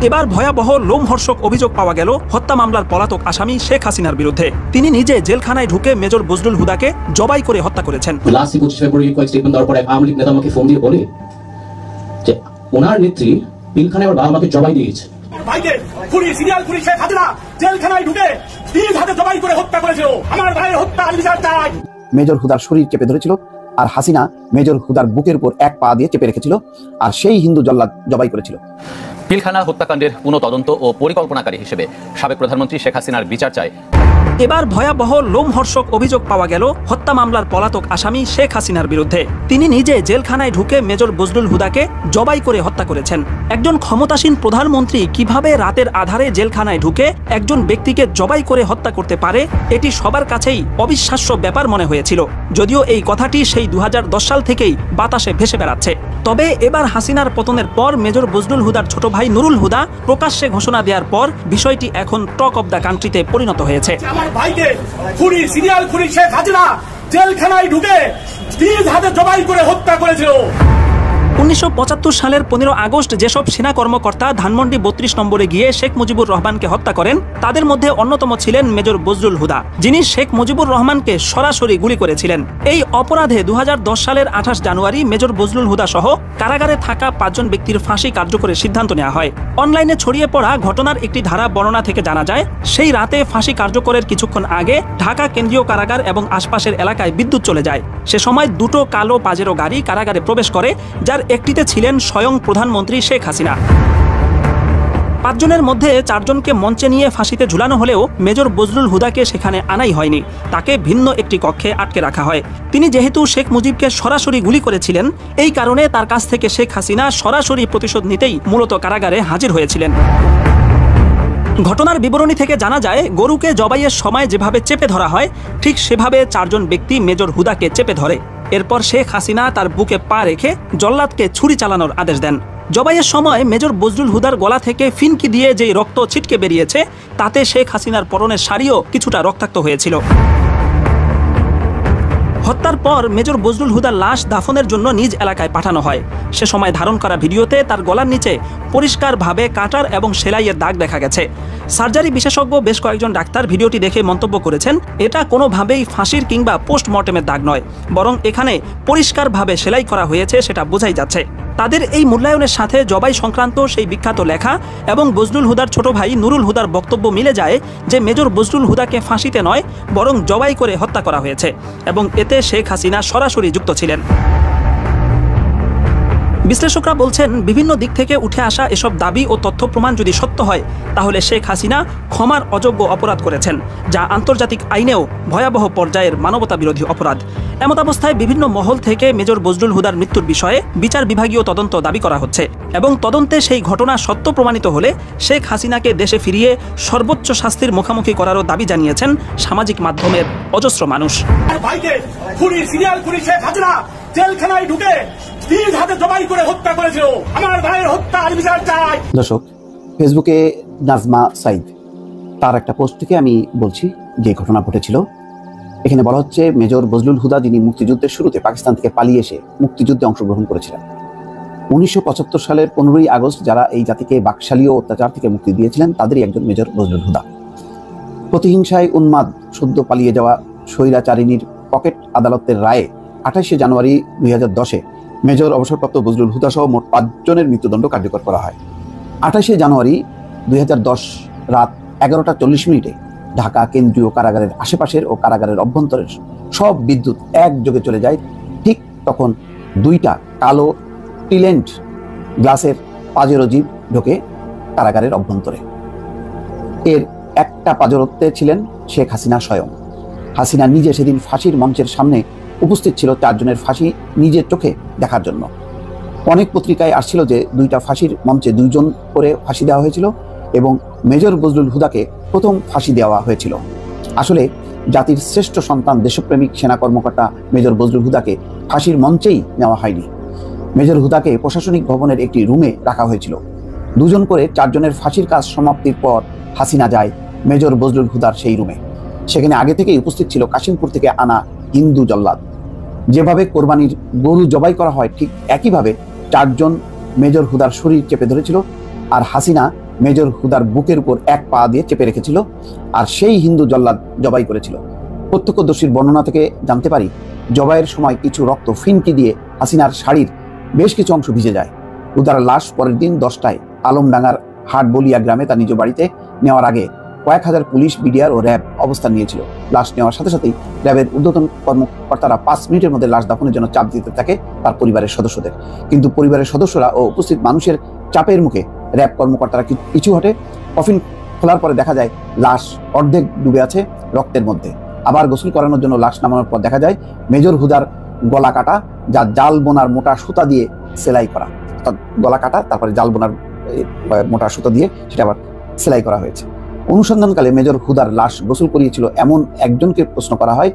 এবার ভয়াবহ লোমহর্ষক অভিযোগ পাওয়া গেল হত্যা মামলার পলাতক আসামি শেখ হাসিনার বিরুদ্ধে। তিনি নিজে জেলখানায় ঢুকে মেজর বজলুল হুদাকে জবাই করে হত্যা করেছেন। লাস্ট 25 ফেব্রুয়ারি কয়েক স্টেটমেন্ট দেওয়ার পরে আওয়ামী লীগ নেতা আমাকে ফোন দিয়ে বলে যে ওনার নেত্রী পিলখানায় ওর বাবা মাকে জবাই দিয়েছে। ভাইকে খুনি সিরিয়াল খুনি শেখ হাসিনা জেলখানায় ঢুকে 3 হাতে জবাই করে হত্যা করেছিল। আমার ভাইয়ের হত্যা বিচার চাই। মেজর হুদার শরীর চেপে ধরেছিল, আর হাসিনা মেজর হুদার বুকের উপর এক পা দিয়ে চেপে রেখেছিল, আর সেই হিন্দু জল্লাদ জবাই করেছিল। পিলখানা হত্যাকাণ্ডের পুনঃতদন্ত ও পরিকল্পনাকারী হিসেবে সাবেক প্রধানমন্ত্রী শেখ হাসিনার বিচার চায়। এবার ভয়াবহ লোমহর্ষক অভিযোগ পাওয়া গেল হত্যা মামলার পলাতক আসামি শেখ হাসিনার বিরুদ্ধে। তিনি নিজে জেলখানায় ঢুকে মেজর বজলুল হুদাকে জবাই করে হত্যা করেছেন। একজন ক্ষমতাসীন প্রধানমন্ত্রী কিভাবে রাতের আধারে জেলখানায় ঢুকে একজন ব্যক্তিকে জবাই করে হত্যা করতে পারে, এটি সবার কাছেই অবিশ্বাস্য ব্যাপার মনে হয়েছিল। যদিও এই কথাটি সেই 2010 সাল থেকেই বাতাসে ভেসে বেড়াচ্ছে। তবে এবার হাসিনার পতনের পর মেজর বজলুল হুদার ছোট ভাই নুরুল হুদা প্রকাশ্যে ঘোষণা দেওয়ার পর বিষয়টি এখন টক অব দ্য কান্ট্রিতে পরিণত হয়েছে। আমার ভাইকে খুনি সিরিয়াল খুনি শেখ হাসিনা জেলখানায় ঢুকে 3 হাতে জবাই করে হত্যা করেছিল। 1975 সালের 15 আগস্ট যেসব সেনা কর্মকর্তা ধানমন্ডি 32 নম্বরে গিয়ে শেখ মুজিবুর রহমানকে হত্যা করেন, তাদের মধ্যে অন্যতম ছিলেন মেজর বজলুল হুদা, যিনি শেখ মুজিবুর রহমানকে সরাসরি গুলি করেছিলেন। এই অপরাধে 2010 সালের 28 জানুয়ারি মেজর বজলুল হুদা সহ কারাগারে থাকা 5 জন ব্যক্তির ফাঁসি কার্যকরের সিদ্ধান্ত নেওয়া হয়। অনলাইনে ছড়িয়ে পড়া ঘটনার একটি ধারা বর্ণনা থেকে জানা যায়, সেই রাতে ফাঁসি কার্যকরের কিছুক্ষণ আগে ঢাকা কেন্দ্রীয় কারাগার এবং আশপাশের এলাকায় বিদ্যুৎ চলে যায়। সে সময় দুটো কালো পাজেরো গাড়ি কারাগারে প্রবেশ করে, যার একটিতে ছিলেন স্বয়ং প্রধানমন্ত্রী শেখ হাসিনা। 5 জনের মধ্যে 4 জনকে মঞ্চে নিয়ে ফাঁসিতে ঝুলানো হলেও মেজর বজলুল হুদাকে সেখানে আনাই হয়নি। তাকে ভিন্ন একটি কক্ষে আটকে রাখা হয়। তিনি যেহেতু শেখ মুজিবকে সরাসরি গুলি করেছিলেন, এই কারণে তার কাছ থেকে শেখ হাসিনা সরাসরি প্রতিশোধ নিতেই মূলত কারাগারে হাজির হয়েছিলেন। ঘটনার বিবরণী থেকে জানা যায়, গরুকে জবাইয়ের সময় যেভাবে চেপে ধরা হয়, ঠিক সেভাবে 4 জন ব্যক্তি মেজর হুদাকে চেপে ধরে। এরপর শেখ হাসিনা তার বুকে পা রেখে জল্লাদকে ছুরি চালানোর আদেশ দেন। জবাইয়ের সময় মেজর বজলুল হুদার গলা থেকে ফিনকি দিয়ে যেই রক্ত ছিটকে বেরিয়েছে, তাতে শেখ হাসিনার পরনের শাড়িও কিছুটা রক্তাক্ত হয়েছিল। হত্যার পর মেজর বজলুল হুদার লাশ দাফনের জন্য নিজ এলাকায় পাঠানো হয়। সে সময় ধারণ করা ভিডিওতে তার গলার নিচে পরিষ্কারভাবে কাটার এবং সেলাইয়ের দাগ দেখা গেছে। সার্জারি বিশেষজ্ঞ বেশ কয়েকজন ডাক্তার ভিডিওটি দেখে মন্তব্য করেছেন, এটা কোনোভাবেই ফাঁসির কিংবা পোস্টমর্টেমের দাগ নয়, বরং এখানে পরিষ্কারভাবে সেলাই করা হয়েছে, সেটা বোঝাই যাচ্ছে। তাদের এই মূল্যায়নের সাথে জবাই সংক্রান্ত সেই বিখ্যাত লেখা এবং বজলুল হুদার ছোট ভাই নুরুল হুদার বক্তব্য মিলে যায় যে মেজর বজলুল হুদাকে ফাঁসিতে নয়, বরং জবাই করে হত্যা করা হয়েছে এবং এতে শেখ হাসিনা সরাসরি যুক্ত ছিলেন। বিশ্লেষকরা বলছেন, বিভিন্ন দিক থেকে উঠে আসা এসব দাবি ও তথ্য প্রমাণ যদি সত্য হয়, তাহলে শেখ হাসিনা ক্ষমার অযোগ্য অপরাধ করেছেন, যা আন্তর্জাতিক আইনেও ভয়াবহ পর্যায়ের মানবতা বিরোধী অপরাধ। এমতাবস্থায় বিভিন্ন মহল থেকে মেজর বজলুল হুদার মৃত্যুর বিষয়ে বিচার বিভাগীয় তদন্ত দাবি করা হচ্ছে এবং তদন্তে সেই ঘটনা সত্য প্রমাণিত হলে শেখ হাসিনাকে দেশে ফিরিয়ে সর্বোচ্চ শাস্তির মুখোমুখি করারও দাবি জানিয়েছেন সামাজিক মাধ্যমের অজস্র মানুষ। ভাইকে খুনি সিরিয়াল খুনি শেখ হাসিনা জেলখানায় ঢুকে 3 হাতে জবাই করে হত্যা করেছিল। আমার ভাইয়ের হত্যা বিচার চাই। দর্শক, ফেসবুকে নাজমা সাইদ তার একটা পোস্ট থেকে আমি বলছি যে ঘটনা ঘটেছিল। এখানে বলা হচ্ছে, মেজর বজলুল হুদা, যিনি মুক্তিযুদ্ধের শুরুতে পাকিস্তান থেকে পালিয়ে এসে মুক্তিযুদ্ধে অংশগ্রহণ করেছিলেন। 1975 সালের 15ই আগস্ট যারা এই জাতিকে বাকশালী ও অত্যাচার থেকে মুক্তি দিয়েছিলেন, তাদেরই একজন মেজর বজলুল হুদা। প্রতিহিংসায় উন্মাদ সদ্য পালিয়ে যাওয়া স্বৈরাচারিণীর পকেট আদালতের রায়ে 28 জানুয়ারি 2010-এ মেজর অবসরপ্রাপ্ত বজলুল হুদা সহ মোট 5 জনের মৃত্যুদণ্ড কার্যকর করা হয়। 28 জানুয়ারি 2010 রাত 11:40 ঢাকা কেন্দ্রীয় কারাগারের আশেপাশের ও কারাগারের অভ্যন্তরের সব বিদ্যুৎ একযোগে চলে যায়। ঠিক তখন 2টা কালো টিলেন্ট গ্লাসের পাজেরো জিপ ঢোকে কারাগারের অভ্যন্তরে। এর একটা পাজরতে ছিলেন শেখ হাসিনা স্বয়ং। হাসিনা নিজে সেদিন ফাঁসির মঞ্চের সামনে উপস্থিত ছিল 4 জনের ফাঁসি নিজের চোখে দেখার জন্য। অনেক পত্রিকায় আসছিল যে 2টা ফাঁসির মঞ্চে 2 জন করে ফাঁসি দেওয়া হয়েছিল এবং মেজর বজলুল হুদাকে প্রথম ফাঁসি দেওয়া হয়েছিল। আসলে জাতির শ্রেষ্ঠ সন্তান দেশপ্রেমিক সেনা কর্মকর্তা মেজর বজলুল হুদাকে ফাঁসির মঞ্চেই নেওয়া হয়নি। মেজর হুদাকে প্রশাসনিক ভবনের একটি রুমে রাখা হয়েছিল। 2 জন করে 4 জনের ফাঁসির কাজ সমাপ্তির পর হাসিনা যায় মেজর বজলুল হুদার সেই রুমে। সেখানে আগে থেকেই উপস্থিত ছিল কাশিমপুর থেকে আনা হিন্দু জল্লাদ। যেভাবে কোরবানির গরু জবাই করা হয়, ঠিক একইভাবে 4 জন মেজর হুদার শরীর চেপে ধরেছিল, আর হাসিনা মেজর হুদার বুকের উপর এক পা দিয়ে চেপে রেখেছিল, আর সেই হিন্দু জল্লাদ জবাই করেছিল। প্রত্যক্ষদর্শীর বর্ণনা থেকে জানতে পারি, জবাইয়ের সময় কিছু রক্ত ফিনকি দিয়ে হাসিনার শাড়ির বেশ কিছু অংশ ভিজে যায়। হুদার লাশ পরের দিন 10টায় আলমডাঙ্গার হাটবলিয়া গ্রামে তার নিজ বাড়িতে নেওয়ার আগে কয়েক হাজার পুলিশ, বিডিআর ও র্যাব অবস্থান নিয়েছিল। লাশ নেওয়ার সাথে সাথেই র্যাবের ঊর্ধ্বতন কর্মকর্তারা 5 মিনিটের মধ্যে লাশ দাফনের জন্য চাপ দিতে থাকে তার পরিবারের সদস্যদের। কিন্তু পরিবারের সদস্যরা ও উপস্থিত মানুষের চাপের মুখে র্যাব কর্মকর্তারা পিছু হটে। কফিন খোলার পরে দেখা যায় লাশ অর্ধেক ডুবে আছে রক্তের মধ্যে। আবার গোসল করানোর জন্য লাশ নামানোর পর দেখা যায় মেজর হুদার গলা কাটা, যা জাল বোনার মোটা সুতা দিয়ে সেলাই করা। অর্থাৎ গলা কাটা, তারপরে জাল বোনার মোটা সুতা দিয়ে সেটা আবার সেলাই করা হয়েছে। অনুসন্ধানকালে মেজর হুদার লাশ গোসল করিয়েছিল এমন একজনকে প্রশ্ন করা হয়,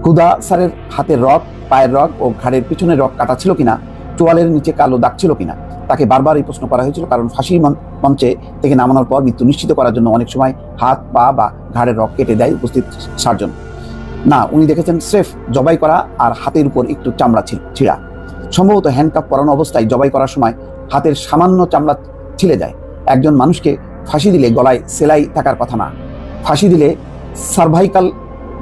হুদা স্যারের হাতের রগ, পায়ের রগ ও ঘাড়ের পিছনের রগ কাটা ছিল কিনা, চোয়ালের নিচে কালো দাগ ছিল কিনা। তাকে বারবার এই প্রশ্ন করা হয়েছিল, কারণ ফাঁসির মঞ্চে থেকে নামানোর পর মৃত্যু নিশ্চিত করার জন্য অনেক সময় হাত, পা বা ঘাড়ের রগ কেটে দেয় উপস্থিত সার্জন। না, উনি দেখেছেন স্রেফ জবাই করা আর হাতের উপর একটু চামড়া ছিঁড়া। সম্ভবত হ্যান্ডকাপ পরানো অবস্থায় জবাই করার সময় হাতের সামান্য চামড়া ছিলে যায়। একজন মানুষকে ফাঁসি দিলে গলায় সেলাই থাকার কথা না। ফাঁসি দিলে সার্ভাইকাল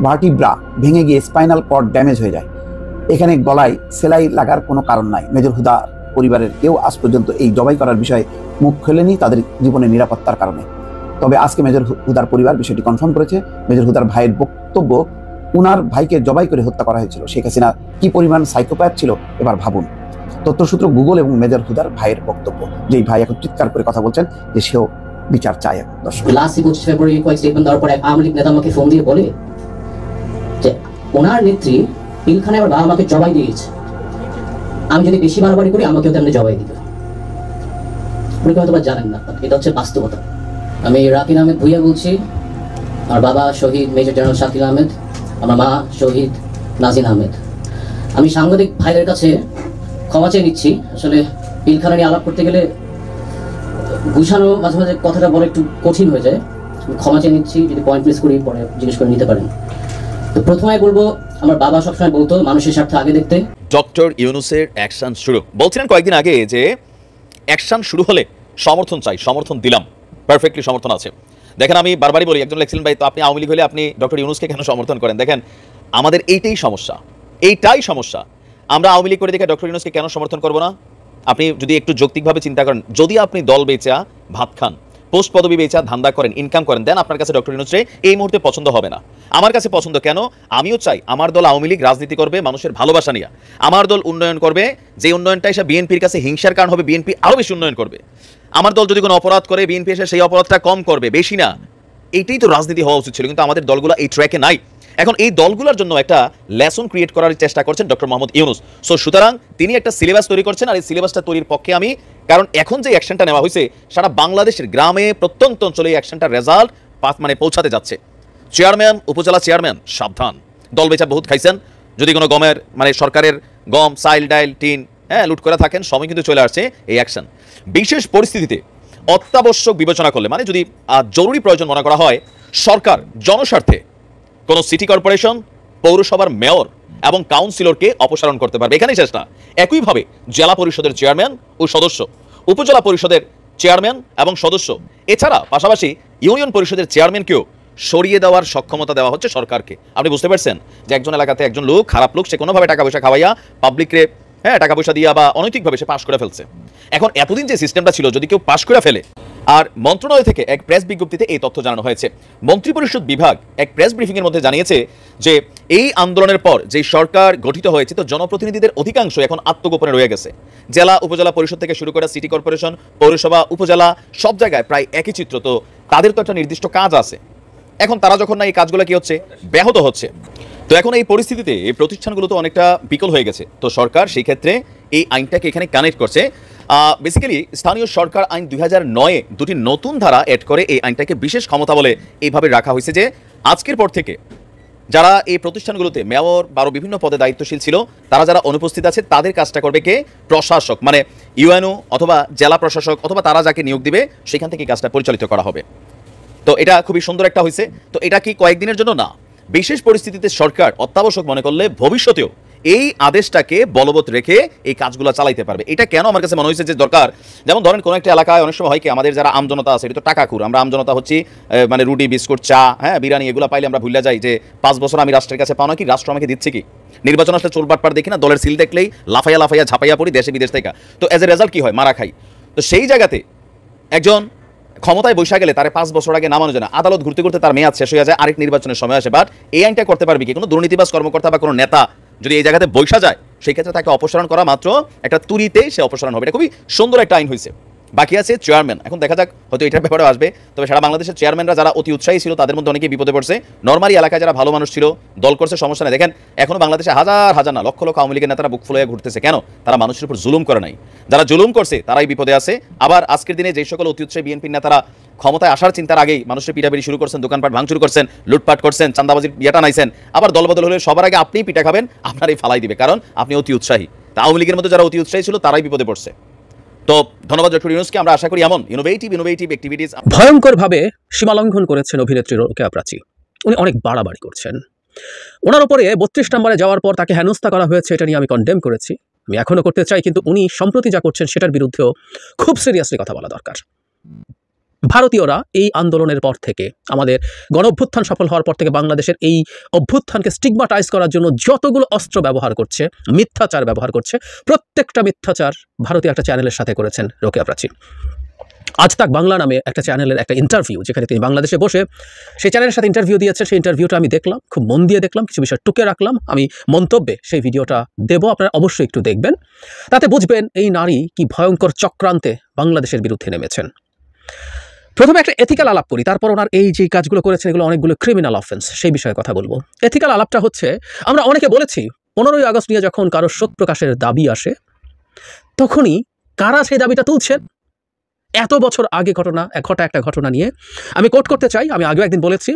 ভার্টিব্রা ভেঙে গিয়ে স্পাইনাল কর্ড ড্যামেজ হয়ে যায়। এখানে গলায় সেলাই লাগার কোনো কারণ নাই। মেজর হুদা পরিবারের কেউ আজ পর্যন্ত এই জবাই করার বিষয়ে মুখ খোলেনি তাদের জীবনের নিরাপত্তার কারণে। তবে আজকে মেজর হুদার পরিবার বিষয়টি কনফার্ম করেছে। মেজর হুদার ভাইয়ের বক্তব্য, উনার ভাইকে জবাই করে হত্যা করা হয়েছিল। শেখ হাসিনা কি পরিমাণ সাইকোপ্যাথ ছিল এবার ভাবুন। তথ্যসূত্র গুগল এবং মেজর হুদার ভাইয়ের বক্তব্য, যেই ভাই এখন চিৎকার করে কথা বলছেন যে সেও বিচার চায়। দর্শক, লাস্ট 25 ফেব্রুয়ারি কয়েক স্টেটমেন্ট দেওয়ার পর এক আওয়ামী লীগ নেতা আমাকে ফোন দিয়ে বলে যে ওনার নেত্রী পিলখানায় আমার বাবা মাকে জবাই দিয়েছে, আমি যদি বেশি বাড়াবাড়ি করি আমাকেও তেমনি জবাই দিবে। উনি হয়তো জানেন না, এটা হচ্ছে বাস্তবতা। আমি রাকিন আহমেদ ভুইয়া বলছি। আমার বাবা শহীদ মেজর জেনারেল শাকিল আহমেদ, আমার মা শহীদ নাজিন আহমেদ। আমি সাংবাদিক ভাইদের কাছে ক্ষমা চেয়ে নিচ্ছি। আসলে পিলখানা নিয়ে আলাপ করতে গেলে গুছানো মাঝে মাঝে কথাটা বলা একটু কঠিন হয়ে যায়। ক্ষমা চেয়ে নিচ্ছি, যদি পয়েন্ট মিস করি পরে জিজ্ঞেস করে নিতে পারেন। তো প্রথমে বলবো, আমার বাবা সবসময় বলতো মানুষের স্বার্থ আগে দেখতে। ডক্টর ইউনূসের অ্যাকশন শুরু বলছিলেন কয়েকদিন আগে যে অ্যাকশন শুরু হলে সমর্থন চাই, সমর্থন দিলাম, পারফেক্টলি সমর্থন আছে। দেখেন, আমি বারবারই বলি, একজন লেখছিলেন ভাই তো আপনি আওয়ামী লীগ হলে আপনি ডক্টর ইউনূসকে কেন সমর্থন করেন? দেখেন, আমাদের এইটাই সমস্যা। আমরা আওয়ামী লীগ করে দেখে ডক্টর ইউনূসকে কেন সমর্থন করবো না? আপনি যদি একটু যৌক্তিকভাবে চিন্তা করেন, যদি আপনি দল বেচা ভাত খান, পোস্ট পদবি বেচা ধান্দা করেন, ইনকাম করেন, দেন আপনার কাছে ডক্টর ইউনূসরে এই মুহূর্তে পছন্দ হবে না। আমার কাছে পছন্দ কেন? আমিও চাই আমার দল আওয়ামী লীগ রাজনীতি করবে মানুষের ভালোবাসা নিয়ে, আমার দল উন্নয়ন করবে, যে উন্নয়নটা এসে বিএনপির কাছে হিংসার কারণ হবে, বিএনপি আরও বেশি উন্নয়ন করবে। আমার দল যদি কোনো অপরাধ করে, বিএনপি এসে সেই অপরাধটা কম করবে, বেশি না। এইটাই তো রাজনীতি হওয়া উচিত ছিল, কিন্তু আমাদের দলগুলো এই ট্র্যাকে নাই। এখন এই দলগুলোর জন্য একটা লেসন ক্রিয়েট করার চেষ্টা করছেন ডক্টর মোহাম্মদ ইউনূস। সো সুতরাং তিনি একটা সিলেবাস তৈরি করছেন, আর এই সিলেবাসটা তৈরির পক্ষে আমি। কারণ এখন যে অ্যাকশনটা নেওয়া হয়েছে সারা বাংলাদেশের গ্রামে প্রত্যন্ত অঞ্চলে এই অ্যাকশনটার রেজাল্ট পৌঁছাতে যাচ্ছে। চেয়ারম্যান, উপজেলা চেয়ারম্যান সাবধান, দল বেচা বহুত খাইছেন। যদি কোনো গমের সরকারের গম, চাইল, ডাইল, টিন লুট করে থাকেন, সময় কিন্তু চলে আসছে এই অ্যাকশন। বিশেষ পরিস্থিতিতে অত্যাবশ্যক বিবেচনা করলে, যদি জরুরি প্রয়োজন মনে করা হয়, সরকার জনস্বার্থে কোনো সিটি কর্পোরেশন, পৌরসভার মেয়র এবং কাউন্সিলরকে অপসারণ করতে পারবে। এখানেই শেষ না। একইভাবে জেলা পরিষদের চেয়ারম্যান ও সদস্য, উপজেলা পরিষদের চেয়ারম্যান এবং সদস্য, এছাড়া পাশাপাশি ইউনিয়ন পরিষদের চেয়ারম্যানকেও সরিয়ে দেওয়ার সক্ষমতা দেওয়া হচ্ছে সরকারকে। আপনি বুঝতে পারছেন যে একজন এলাকাতে একজন লোক, খারাপ লোক, সে কোনোভাবে টাকা পয়সা খাওয়াইয়া পাবলিকরে টাকা পয়সা দিয়া বা অনৈতিকভাবে সে পাশ করে ফেলছে। এখন এতদিন যে সিস্টেমটা ছিল, যদি কেউ পাশ করে ফেলে, আর মন্ত্রণালয় থেকে এক প্রেস বিজ্ঞপ্তিতে এই তথ্য জানানো হয়েছে। মন্ত্রিপরিষদ বিভাগ এক প্রেস ব্রিফিংয়ের মধ্যে জানিয়েছে যে এই আন্দোলনের পর যে সরকার গঠিত হয়েছে, তো জনপ্রতিনিধিদের অধিকাংশ এখন আত্মগোপনে রয়ে গেছে। জেলা উপজেলা পরিষদ থেকে শুরু করে সিটি কর্পোরেশন, পৌরসভা, উপজেলা, সব জায়গায় প্রায় একই চিত্র। তো তাদের তো একটা নির্দিষ্ট কাজ আছে। এখন তারা যখন না এই কাজগুলো কি হচ্ছে, ব্যাহত হচ্ছে, তো এখন এই পরিস্থিতিতে এই প্রতিষ্ঠানগুলো তো অনেকটা বিকল হয়ে গেছে। তো সরকার সেই ক্ষেত্রে এই আইনটাকে এখানে কানেক্ট করছে। বেসিক্যালি স্থানীয় সরকার আইন 2009-এ দুটি নতুন ধারা অ্যাড করে এই আইনটাকে বিশেষ ক্ষমতা বলে এইভাবে রাখা হয়েছে যে আজকের পর থেকে যারা এই প্রতিষ্ঠানগুলোতে মেয়র বা বিভিন্ন পদে দায়িত্বশীল ছিল, তারা যারা অনুপস্থিত আছে তাদের কাজটা করবে কে? প্রশাসক, মানে ইউএনও অথবা জেলা প্রশাসক অথবা তারা যাকে নিয়োগ দিবে সেখান থেকে কাজটা পরিচালিত করা হবে। তো এটা খুবই সুন্দর একটা হয়েছে। তো এটা কি কয়েকদিনের জন্য না, বিশেষ পরিস্থিতিতে সরকার অত্যাবশ্যক মনে করলে ভবিষ্যতেও এই আদেশটাকে বলবৎ রেখে এই কাজগুলো চালাইতে পারবে। এটা কেন আমার কাছে মনে হয়েছে যে দরকার, যেমন ধরেন কোনো একটা এলাকায় অনেক সময় হয় কি, আমাদের যারা আমজনতা আছে এটা তো টাকাখুর, আমরা আমজনতা হচ্ছি মানে রুটি বিস্কুট চা হ্যাঁ বিরিয়ানি এগুলো পাইলে আমরা ভুলে যাই যে 5 বছর আমি রাষ্ট্রের কাছে পাও না কি, রাষ্ট্র আমাকে দিচ্ছে কি, নির্বাচন আসলে চোরবাটপাট দেখি না, দলের সিল দেখলেই লাফাইয়া লাফাইয়া ঝাপাইয়া পড়ি দেশে বিদেশ থেকে, তো এজ এ রেজাল্ট কি হয়, মারা খাই। তো সেই জায়গাতে একজন ক্ষমতায় বসে গেলে তার 5 বছর আগে নামানো যায় না, আদালত ঘুরতে ঘুরতে তার মেয়াদ শেষ হয়ে যায়, আরেক নির্বাচনের সময় আসে। বাট এই আইনটা করতে পারবে কি কোনো দুর্নীতিবাজ কর্মকর্তা বা কোনো নেতা যদি এই জায়গাতে বৈশা যায়, সেই ক্ষেত্রে তাকে অপসারণ করা মাত্র একটা তুরিতেই সে অপসারণ হবে। এটা খুবই সুন্দর একটা আইন হয়েছে। বাকি আছে চেয়ারম্যান, এখন দেখা যাক হয়তো এটার ব্যাপারে আসবে। তবে সারা বাংলাদেশের চেয়ারম্যানরা যারা অতি উৎসাহী ছিল তাদের মধ্যে অনেকেই বিপদে পড়ছে। নরমালি এলাকায় যারা ভালো মানুষ ছিল, দল করছে, সমস্যা নেই। দেখেন এখনো বাংলাদেশে হাজার হাজার না লক্ষ লক্ষ আওয়ামী লীগের নেতারা বুক ফুলিয়ে ঘুরতেছে, কেন? তারা মানুষের উপর জুলুম করে নাই। যারা জুলুম করছে তারাই বিপদে আছে। আবার আজকের দিনে যে সকল অতি উৎসাহী বিএনপির নেতারা ক্ষমতায় আসার চিন্তার আগেই মানুষের পিটাপিটি শুরু করছেন, দোকানপাট ভাঙচুর করছেন, লুটপাট করছেন, চান্দাবাজির ইয়েটা নাইছেন, আবার দলবদল হলে সবার আগে আপনিই পিটা খাবেন, আপনারই ফালাই দিবে, কারণ আপনি অতি উৎসাহী। তা আওয়ামী লীগের মধ্যে যারা অতি উৎসাহী ছিল তারাই বিপদে পড়ছে। তো ধন্যবাদ ডক্টর ইউনূসকে। আমরা আশা করি এমন ইনোভেটিভ অ্যাক্টিভিটিস। ভয়ঙ্করভাবে সীমালঙ্ঘন করেছেন অভিনেত্রী রোকেয়া প্রাচী। উনি অনেক বাড়াবাড়ি করছেন। ওনার উপরে 32 নম্বরে যাওয়ার পর তাকে হেনস্থা করা হয়েছে, এটা নিয়ে আমি কন্ডেম করেছি, আমি এখনও করতে চাই, কিন্তু উনি সম্প্রতি যা করছেন সেটার বিরুদ্ধেও খুব সিরিয়াসলি কথা বলা দরকার। ভারতীয়রা এই আন্দোলনের পর থেকে, আমাদের গণঅভ্যুত্থান সফল হওয়ার পর থেকে বাংলাদেশের এই অভ্যুত্থানকে স্টিগমাটাইজ করার জন্য যতগুলো অস্ত্র ব্যবহার করছে, মিথ্যাচার ব্যবহার করছে, প্রত্যেকটা মিথ্যাচার ভারতীয় একটা চ্যানেলের সাথে করেছেন রোকেয়া প্রাচী। আজ তাক বাংলা নামে একটা চ্যানেলের একটা ইন্টারভিউ, যেখানে তিনি বাংলাদেশে বসে সেই চ্যানেলের সাথে ইন্টারভিউ দিয়েছেন, সেই ইন্টারভিউটা আমি দেখলাম, খুব মন দিয়ে দেখলাম, কিছু বিষয় টুকে রাখলাম, আমি মন্তব্যে সেই ভিডিওটা দেব, আপনারা অবশ্যই একটু দেখবেন। তাতে বুঝবেন এই নারী কি ভয়ঙ্কর চক্রান্তে বাংলাদেশের বিরুদ্ধে নেমেছেন। প্রথমে একটা এথিক্যাল আলাপ করি, তারপর ওনার এই যে কাজগুলো করেছেন এগুলো অনেকগুলো ক্রিমিনাল অফেন্স, সেই বিষয়ে কথা বলবো। এথিক্যাল আলাপটা হচ্ছে, আমরা অনেকে বলেছি 15ই আগস্ট নিয়ে যখন কারো শোক প্রকাশের দাবি আসে, তখনই কারা সেই দাবিটা তুলছেন। এত বছর আগে ঘটা একটা ঘটনা নিয়ে আমি কোট করতে চাই, আমি আগেও একদিন বলেছি,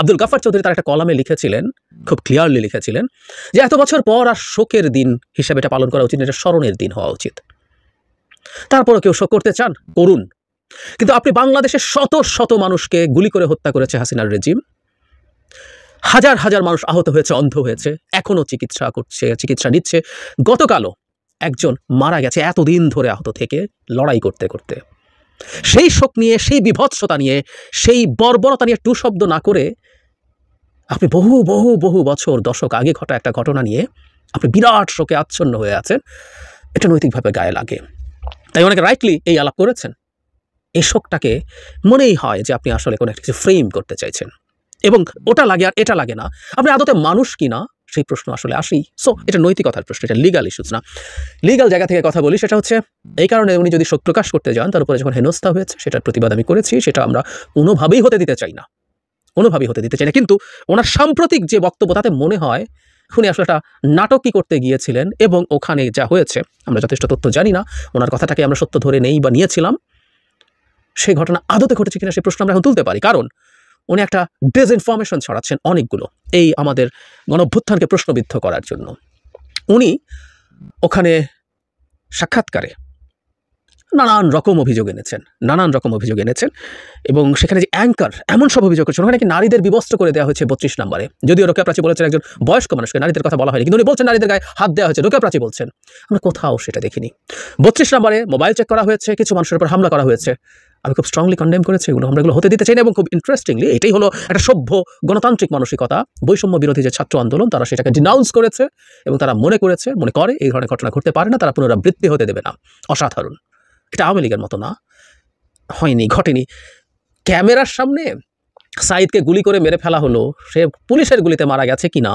আব্দুল গাফফার চৌধুরী তার একটা কলামে লিখেছিলেন, খুব ক্লিয়ারলি লিখেছিলেন যে এত বছর পর আর শোকের দিন হিসেবে এটা পালন করা উচিত, এটা স্মরণের দিন হওয়া উচিত। তারপরও কেউ শোক করতে চান, করুন, কিন্তু আপনি বাংলাদেশের শত শত মানুষকে গুলি করে হত্যা করেছে হাসিনার রেজিম, হাজার হাজার মানুষ আহত হয়েছে, অন্ধ হয়েছে, এখনো চিকিৎসা নিচ্ছে। গতকালও একজন মারা গেছে এতদিন ধরে আহত থেকে, লড়াই করতে করতে। সেই শোক নিয়ে, সেই বিভৎসতা নিয়ে, সেই বর্বরতা নিয়ে টু শব্দ না করে আপনি বহু বহু বহু বছর, দশক আগে ঘটা একটা ঘটনা নিয়ে আপনি বিরাট শোকে আচ্ছন্ন হয়ে আছেন, এটা নৈতিকভাবে গায়ে লাগে। তাই অনেকে রাইটলি এই আলাপ করেছেন। এই শোকটাকে মনেই হয় যে আপনি আসলে কোনো একটা কিছু ফ্রেম করতে চাইছেন, এবং ওটা লাগে আর এটা লাগে না। আপনি আদতে মানুষ কিনা সেই প্রশ্ন আসলে আসি। সো এটা নৈতিকতার প্রশ্ন, এটা লিগাল ইস্যুস না। লিগাল জায়গা থেকে কথা বলি, সেটা হচ্ছে এই কারণে উনি যদি শোক প্রকাশ করতে যান, তার উপরে যখন হেনস্থা হয়েছে, সেটার প্রতিবাদ আমি করেছি, সেটা আমরা কোনোভাবেই হতে দিতে চাই না, কোনোভাবেই হতে দিতে চাই না। কিন্তু ওনার সাম্প্রতিক যে বক্তব্য, তাতে মনে হয় উনি আসলে একটা নাটকই করতে গিয়েছিলেন, এবং ওখানে যা হয়েছে আমরা যথেষ্ট তথ্য জানি না, ওনার কথাটাকে আমরা সত্য ধরে নেই বা নিয়েছিলাম, সেই ঘটনা আদতে ঘটেছে কিনা সেই প্রশ্ন আমরা এখন তুলতে পারি। কারণ উনি একটা ডিসইনফরমেশন ছড়াচ্ছেন অনেকগুলো, এই আমাদের গণঅভ্যুত্থানকে প্রশ্নবিদ্ধ করার জন্য। উনি ওখানে সাক্ষাৎকারে নানান রকম অভিযোগ এনেছেন, এবং সেখানে যে অ্যাঙ্কার এমন সব অভিযোগ করছেন, ওখানে নাকি নারীদের বিবস্ত্র করে দেওয়া হয়েছে 32 নম্বরে। যদিও রোকেয়া প্রাচী বলেছেন একজন বয়স্ক মানুষকে, নারীদের কথা বলা হয়নি, কিন্তু উনি বলছেন নারীদের গায়ে হাত দেওয়া হয়েছে। রোকেয়া প্রাচী বলছেন আমরা কোথাও সেটা দেখিনি। 32 নম্বরে মোবাইল চেক করা হয়েছে, কিছু মানুষের উপর হামলা করা হয়েছে। আমি খুব স্ট্রংলি কন্ডেম করেছি এগুলো, আমরা এগুলো হতে দিতে চাই না। এবং খুব ইন্টারেস্টিংলি এটাই হলো একটা সভ্য গণতান্ত্রিক মানসিকতা। বৈষম্য বিরোধী যে ছাত্র আন্দোলন, তারা সেটাকে ডিনাউন্স করেছে, এবং তারা মনে করে এই ধরনের ঘটনা ঘটতে পারে না, তারা পুনরাবৃত্তি হতে দেবে না। অসাধারণ। এটা আওয়ামী লীগের মতো না, হয়নি, ঘটেনি। ক্যামেরার সামনে সাইদকে গুলি করে মেরে ফেলা হলো, সে পুলিশের গুলিতে মারা গেছে কিনা,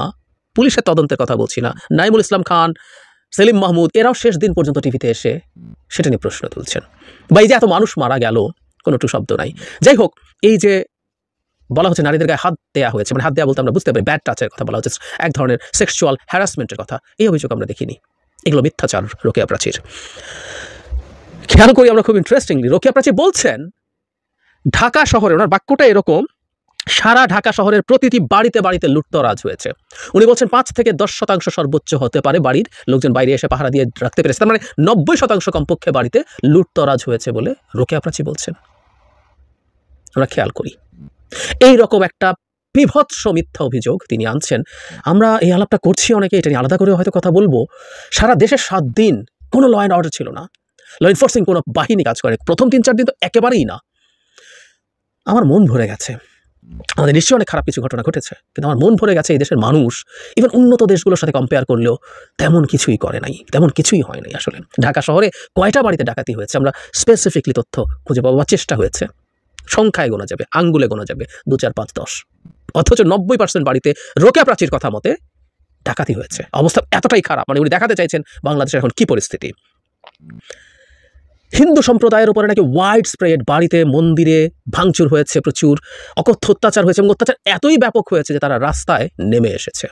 পুলিশের তদন্তের কথা বলছি না, নাইমুল ইসলাম খান, সেলিম মাহমুদ, এরাও শেষ দিন পর্যন্ত টিভিতে এসে সেটা নিয়ে প্রশ্ন তুলছেন। বা এই যে এত মানুষ মারা গেল, কোনো টু শব্দ নাই। যাই হোক, এই যে বলা হচ্ছে নারীদের গায়ে হাত দেওয়া হয়েছে, মানে হাত দেওয়া বলতে আমরা বুঝতে পারি ব্যাড টাচের কথা বলা হচ্ছে, এক ধরনের সেক্সুয়াল হ্যারাসমেন্টের কথা, এই অভিযোগ আমরা দেখিনি। এগুলো মিথ্যাচার রোকেয়া প্রাচীর। খেয়াল করি আমরা খুব ইন্টারেস্টিংলি, রোকেয়া প্রাচী বলছেন ঢাকা শহরে, ওনার বাক্যটা এরকম, সারা ঢাকা শহরের প্রতিটি বাড়িতে বাড়িতে লুটতরাজ হয়েছে। উনি বলছেন 5 থেকে 10% সর্বোচ্চ হতে পারে বাড়ির লোকজন বাইরে এসে পাহারা দিয়ে রাখতে পেরেছে, তার মানে 90% কমপক্ষে বাড়িতে লুটতরাজ হয়েছে বলে রোকেয়া প্রাচী বলছেন। আমরা খেয়াল করি এই রকম একটা বিভৎস মিথ্যা অভিযোগ তিনি আনছেন। আমরা এই আলাপটা করছি অনেকে, এটা নিয়ে আলাদা করে হয়তো কথা বলবো। সারা দেশে 7 দিন কোনো ল অ্যান্ড অর্ডার ছিল না, ল এনফোর্সিং কোনো বাহিনী কাজ করে, প্রথম 3-4 দিন তো একেবারেই না। আমার মন ভরে গেছে। আমাদের নিশ্চয়ই অনেক খারাপ কিছু ঘটনা ঘটেছে, কিন্তু আমার মন ভরে গেছে এই দেশের মানুষ ইভেন উন্নত দেশগুলোর সাথে কম্পেয়ার করলেও তেমন কিছুই করে নাই, তেমন কিছুই হয় নাই। আসলে ঢাকা শহরে কয়টা বাড়িতে ডাকাতি হয়েছে আমরা স্পেসিফিকলি তথ্য খুঁজে পাওয়ার চেষ্টা হয়েছে, সংখ্যায় গোনা যাবে, আঙ্গুলে গোনা যাবে, 2, 4, 5, 10। অথচ 90% বাড়িতে রোকেয়া প্রাচীর কথা মতে ডাকাতি হয়েছে। অবস্থা এতটাই খারাপ, মানে উনি দেখাতে চাইছেন বাংলাদেশের এখন কি পরিস্থিতি। হিন্দু সম্প্রদায়ের উপরে নাকি ওয়াইড স্প্রেড বাড়িতে মন্দিরে ভাঙচুর হয়েছে, প্রচুর অকথ্য অত্যাচার হয়েছে, এবং অত্যাচার এতই ব্যাপক হয়েছে যে তারা রাস্তায় নেমে এসেছে।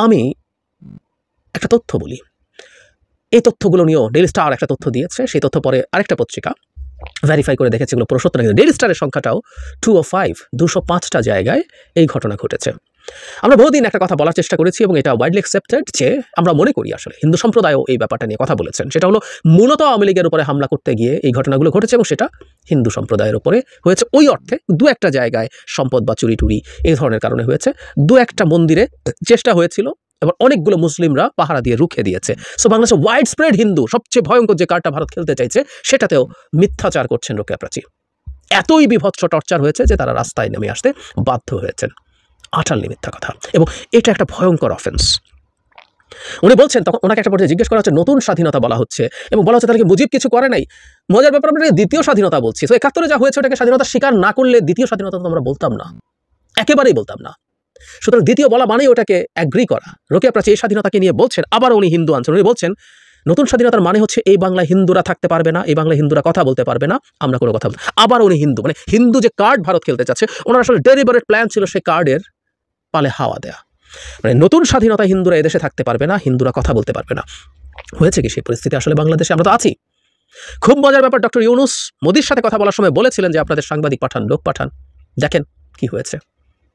আমি একটা তথ্য বলি, এই তথ্যগুলো নিয়েও ডেইলি স্টার একটা তথ্য দিয়েছে, সেই তথ্য পরে আরেকটা পত্রিকা ভেরিফাই করে দেখেছে এগুলো প্রসত্য নাকি। ডেইলি স্টারের সংখ্যাটাও 205টা জায়গায় এই ঘটনা ঘটেছে। আমরা বহুদিন একটা কথা বলার চেষ্টা করেছি এবং এটা ওয়াইডলি অ্যাকসেপ্টেড যে আমরা মনে করি আসলে হিন্দু সম্প্রদায়ও এই ব্যাপারটা নিয়ে কথা বলেছেন। সেটা হলো মূলত আওয়ামী লীগের উপরে হামলা করতে গিয়ে এই ঘটনাগুলো ঘটেছে এবং সেটা হিন্দু সম্প্রদায়ের উপরে হয়েছে। ওই অর্থে 2-1টা জায়গায় সম্পদ বা চুরি টুরি এই ধরনের কারণে হয়েছে। 2-1টা মন্দিরে চেষ্টা হয়েছিল, এবার অনেকগুলো মুসলিমরা পাহারা দিয়ে রুখে দিয়েছে। সো বাংলাদেশে ওয়াইড স্প্রেড হিন্দু, সবচেয়ে ভয়ঙ্কর যে কার্ডটা ভারত খেলতে চাইছে সেটাতেও মিথ্যাচার করছেন রোকেয়া প্রাচী। এতই বিভৎস টর্চার হয়েছে যে তারা রাস্তায় নেমে আসতে বাধ্য হয়েছেন। আটাল্লি মিথ্যা কথা, এবং এটা একটা ভয়ঙ্কর অফেন্স। উনি বলছেন, তখন ওনাকে একটা পর্যায়ে জিজ্ঞেস করা হচ্ছে নতুন স্বাধীনতা বলা হচ্ছে, এবং বলা হচ্ছে তাহলে কি মুজিব কিছু করে নাই। মজার ব্যাপার, আমরা দ্বিতীয় স্বাধীনতা বলছি। তো 71-এ যা হয়েছে ওটাকে স্বাধীনতা স্বীকার না করলে দ্বিতীয় স্বাধীনতা তো আমরা বলতাম না, একেবারেই বলতাম না। সুতরাং দ্বিতীয় বলা মানেই ওটাকে অ্যাগ্রি করা। রোকেয়া প্রাচী এই স্বাধীনতাকে নিয়ে বলছেন, আবার উনি হিন্দু আনছেন। উনি বলছেন নতুন স্বাধীনতার মানে হচ্ছে এই বাংলায় হিন্দুরা থাকতে পারবে না, এই বাংলায় হিন্দুরা কথা বলতে পারবে না, আমরা কোনো কথা বলবো। আবার উনি হিন্দু, মানে হিন্দু যে কার্ড ভারত খেলতে চাচ্ছে, ওনার আসলে ডেলিবারেট প্ল্যান ছিল সেই কার্ডের পালে হাওয়া দেয়া। মানে নতুন স্বাধীনতায় হিন্দুরা এদেশে থাকতে পারবে না, হিন্দুরা কথা বলতে পারবে না। হয়েছে কি সেই পরিস্থিতি আসলে বাংলাদেশে? আমরা তো আছি। খুব মজার ব্যাপার, ডক্টর ইউনূস মোদির সাথে কথা বলার সময় বলেছিলেন যে আপনাদের সাংবাদিক পাঠান, লোক পাঠান। দেখেন কি হয়েছে।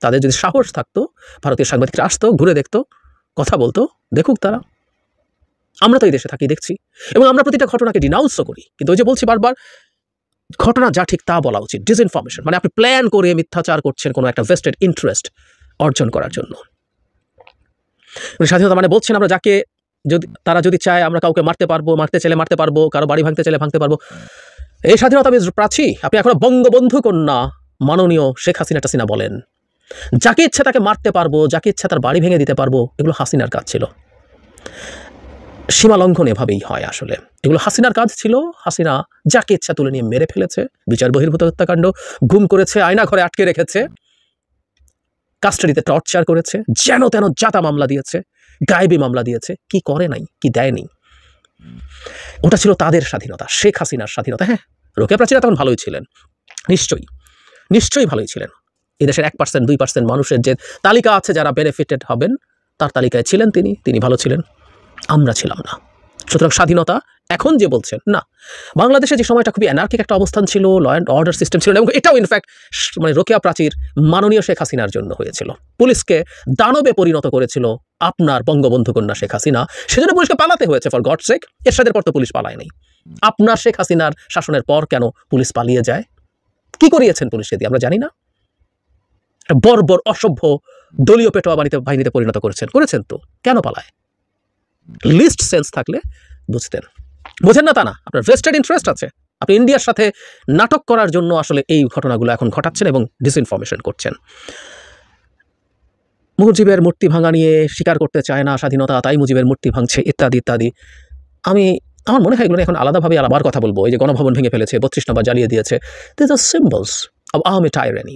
তাদের যদি সাহস থাকতো, ভারতীয় সাংবাদিকরা আসতো, ঘুরে দেখতো, কথা বলতো, দেখুক তারা। আমরা তো এই দেশে থাকি, দেখছি, এবং আমরা প্রতিটা ঘটনাকে ডিনাউন্সও করি। কিন্তু ওই যে বলছি বারবার, ঘটনা যা ঠিক তা বলা উচিত। ডিসইনফরমেশন মানে আপনি প্ল্যান করে মিথ্যাচার করছেন কোনো একটা ভেস্টেড ইন্টারেস্ট অর্জন করার জন্য। স্বাধীনতা মানে বলছেন আমরা যাকে তারা যদি চায় আমরা কাউকে মারতে পারবো, মারতে চাইলে মারতে পারবো, কারো বাড়ি ভাঙতে চাইলে ভাঙতে পারবো। এই স্বাধীনতা প্রাচী আপনি এখনো বঙ্গবন্ধু কন্যা মাননীয় শেখ হাসিনা বলেন। যাকে ইচ্ছে তাকে মারতে পারবো, যাকে ইচ্ছা তার বাড়ি ভেঙে দিতে পারবো, এগুলো হাসিনার কাজ ছিল। সীমা লঙ্ঘন এভাবেই হয় আসলে। এগুলো হাসিনার কাজ ছিল। হাসিনা যাকে ইচ্ছা তুলে নিয়ে মেরে ফেলেছে, বিচার বহির্ভূত হত্যাকাণ্ড, গুম করেছে, আয়না ঘরে আটকে রেখেছে, কাস্টাডিতে টর্চার করেছে, যেন তেন জাতা মামলা দিয়েছে, গায়েবী মামলা দিয়েছে। কি করে নাই, কি দেয়নি, ওটা ছিল তাদের স্বাধীনতা, শেখ হাসিনার স্বাধীনতা। হ্যাঁ, রোকেয়া প্রাচীরা তখন ভালোই ছিলেন, নিশ্চয়ই ভালোই ছিলেন। এই দেশের 1%, 2% মানুষের যে তালিকা আছে যারা বেনিফিটেড হবেন, তার তালিকায় ছিলেন তিনি ভালো ছিলেন, আমরা ছিলাম না। সুতরাং স্বাধীনতা এখন যে বলছেন না, বাংলাদেশে যে সময়টা খুবই অ্যানার্কিক একটা অবস্থান ছিল, ল অ্যান্ড অর্ডার সিস্টেম ছিল, এবং এটাও ইনফ্যাক্ট মানে রোকেয়া প্রাচীর মাননীয় শেখ হাসিনার জন্য হয়েছিল। পুলিশকে দানবে পরিণত করেছিল আপনার বঙ্গবন্ধু কন্যা শেখ হাসিনা, সেজন্য পুলিশকে পালাতে হয়েছে ফর গড সেক। এরশাদের পর তো পুলিশ পালায় নাই। আপনার শেখ হাসিনার শাসনের পর কেন পুলিশ পালিয়ে যায়? কি করিয়েছেন পুলিশকে দিয়ে আমরা জানি না। বর্বর অসভ্য দলীয় পেটোয়া বাহিনীতে পরিণত করেছেন তো, কেন পালায়? লিস্ট সেন্স থাকলে বুঝতেন। বোঝেন না তা না, আপনার ভেস্টেড ইন্টারেস্ট আছে। আপনি ইন্ডিয়ার সাথে নাটক করার জন্য আসলে এই ঘটনাগুলো এখন ঘটাচ্ছেন এবং ডিসইনফরমেশন করছেন। মুজিবের মূর্তি ভাঙা নিয়ে স্বীকার করতে চায় না স্বাধীনতা, তাই মুজিবের মূর্তি ভাঙছে, ইত্যাদি ইত্যাদি। আমার মনে হয় এগুলো এখন আলাদাভাবে আবার কথা বলবো। এই যে গণভবন ভেঙে ফেলেছে, 32 নম্বর জ্বালিয়ে দিয়েছে, this are symbols of Awami tyranny.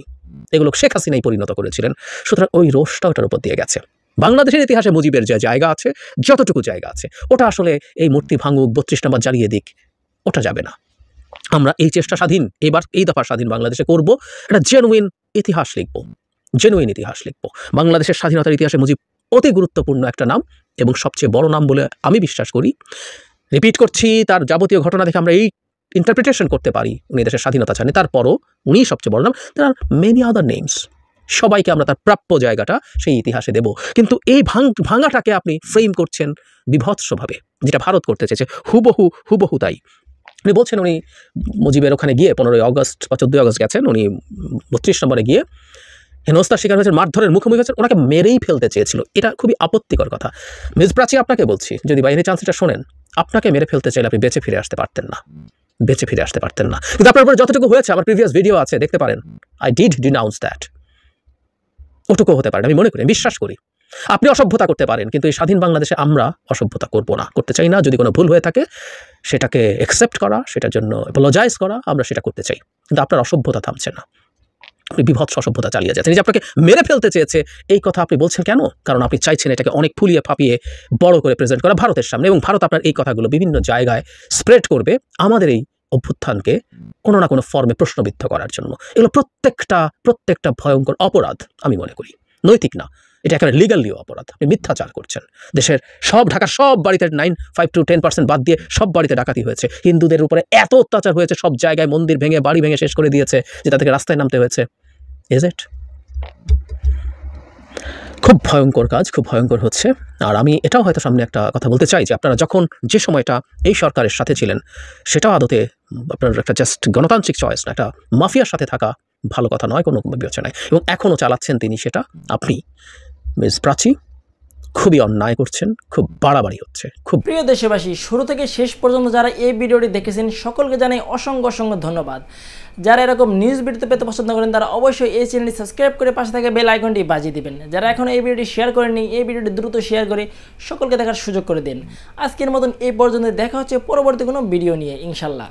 এগুলো শেখ হাসিনাই পরিণত করেছিলেন। সুতরাং ওই রোষটা ওটার উপর দিয়ে গেছে। বাংলাদেশের ইতিহাসে মুজিবের যে জায়গা আছে, যতটুকু জায়গা আছে, ওটা আসলে এই মূর্তি ভাঙুক, 32 নম্বর জ্বালিয়ে দিক, ওটা যাবে না। আমরা এই চেষ্টা এবার এই দফা স্বাধীন বাংলাদেশে করব। একটা জেনুইন ইতিহাস লিখব। বাংলাদেশের স্বাধীনতার ইতিহাসে মুজিব অতি গুরুত্বপূর্ণ একটা নাম এবং সবচেয়ে বড় নাম বলে আমি বিশ্বাস করি। রিপিট করছি, তার যাবতীয় ঘটনা দেখে আমরা এই ইন্টারপ্রিটেশন করতে পারি উনি দেশের স্বাধীনতা চান। তারপরও উনি সবচেয়ে বড় নাম। দেয়ার আর মেনি আদার নেমস। সবাইকে আমরা তার প্রাপ্য জায়গাটা সেই ইতিহাসে দেব। কিন্তু এই ভাঙাটাকে আপনি ফ্রেম করছেন বিভৎসভাবে, যেটা ভারত করতে চেয়েছে, হুবহু তাই। উনি বলছেন উনি মুজিবের ওখানে গিয়ে 15 আগস্ট বা 14 আগস্ট গেছেন, উনি 32 নম্বরে গিয়ে হেনস্থার শিকার হয়েছেন, মারধরের মুখোমুখি হয়েছেন, ওনাকে মেরেই ফেলতে চেয়েছিল। এটা খুবই আপত্তিকর কথা। মিস প্রাচী, আপনাকে বলছি, যদি বাইরে চান্স এটা শোনেন, আপনাকে মেরে ফেলতে চাইলে আপনি বেঁচে ফিরে আসতে পারতেন না, বেঁচে ফিরে আসতে পারতেন না। কিন্তু আপনার উপরে যতটুকু হয়েছে, আমার প্রিভিয়াস ভিডিও আছে, দেখতে পারেন। I did denounce that. ওটুকু হতে পারে, আমি মনে করি, বিশ্বাস করি। আপনি অসভ্যতা করতে পারেন, কিন্তু এই স্বাধীন বাংলাদেশে আমরা অসভ্যতা করব না, করতে চাই না। যদি কোনো ভুল হয়ে থাকে সেটাকে অ্যাকসেপ্ট করা, সেটার জন্য অ্যাপোলোজাইজ করা, আমরা সেটা করতে চাই। কিন্তু আপনার অসভ্যতা থামছে না, আপনি বিভৎস অসভ্যতা চালিয়ে যাচ্ছেন। যে আপনাকে মেরে ফেলতে চেয়েছে এই কথা আপনি বলছেন কেন? কারণ আপনি চাইছেন এটাকে অনেক ফুলিয়ে ফাঁপিয়ে বড় করে প্রেজেন্ট করা ভারতের সামনে, এবং ভারত আপনার এই কথাগুলো বিভিন্ন জায়গায় স্প্রেড করবে আমাদের এই অভ্যুত্থানকে কোনো না কোনো ফর্মে প্রশ্নবিদ্ধ করার জন্য। এগুলো প্রত্যেকটা ভয়ঙ্কর অপরাধ আমি মনে করি, নৈতিক না, এটা একেবারে লিগালিও অপরাধ। আপনি মিথ্যাচার করছেন। দেশের ঢাকার সব বাড়িতে 9, 5 to 10% বাদ দিয়ে সব বাড়িতে ডাকাতি হয়েছে। হিন্দুদের উপরে এত অত্যাচার হয়েছে, সব জায়গায় মন্দির ভেঙে, বাড়ি ভেঙে শেষ করে দিয়েছে, যে তাদেরকে রাস্তায় নামতে হয়েছে। Is it? খুব ভয়ঙ্কর কাজ, খুব ভয়ঙ্কর হচ্ছে। আর আমি এটাও হয়তো সামনে একটা কথা বলতে চাই, যে আপনারা যখন যে সময়টা এই সরকারের সাথে ছিলেন, সেটাও আদতে আপনার একটা জাস্ট গণতান্ত্রিক চয়েস না, একটা মাফিয়ার সাথে থাকা ভালো কথা নয় কোনো বিবেচনায়, এবং এখনও চালাচ্ছেন তিনি সেটা। আপনি মিস প্রাচী খুবই অন্যায় করছেন, খুব বাড়াবাড়ি হচ্ছে। খুব প্রিয় দেশবাসী, শুরু থেকে শেষ পর্যন্ত যারা এই ভিডিওটি দেখেছেন সকলকে জানাই অসংখ্য ধন্যবাদ। যারা এরকম নিউজ ভিডিও পেতে পছন্দ করেন তারা অবশ্যই এই চ্যানেলটি সাবস্ক্রাইব করে পাশে থাকা বেল আইকনটি বাজিয়ে দিবেন। যারা এখনও এই ভিডিওটি শেয়ার করেননি, এই ভিডিওটি দ্রুত শেয়ার করে সকলকে দেখার সুযোগ করে দিন। আজকের মতন এই পর্যন্ত, দেখা হচ্ছে পরবর্তী কোনো ভিডিও নিয়ে, ইনশাল্লাহ।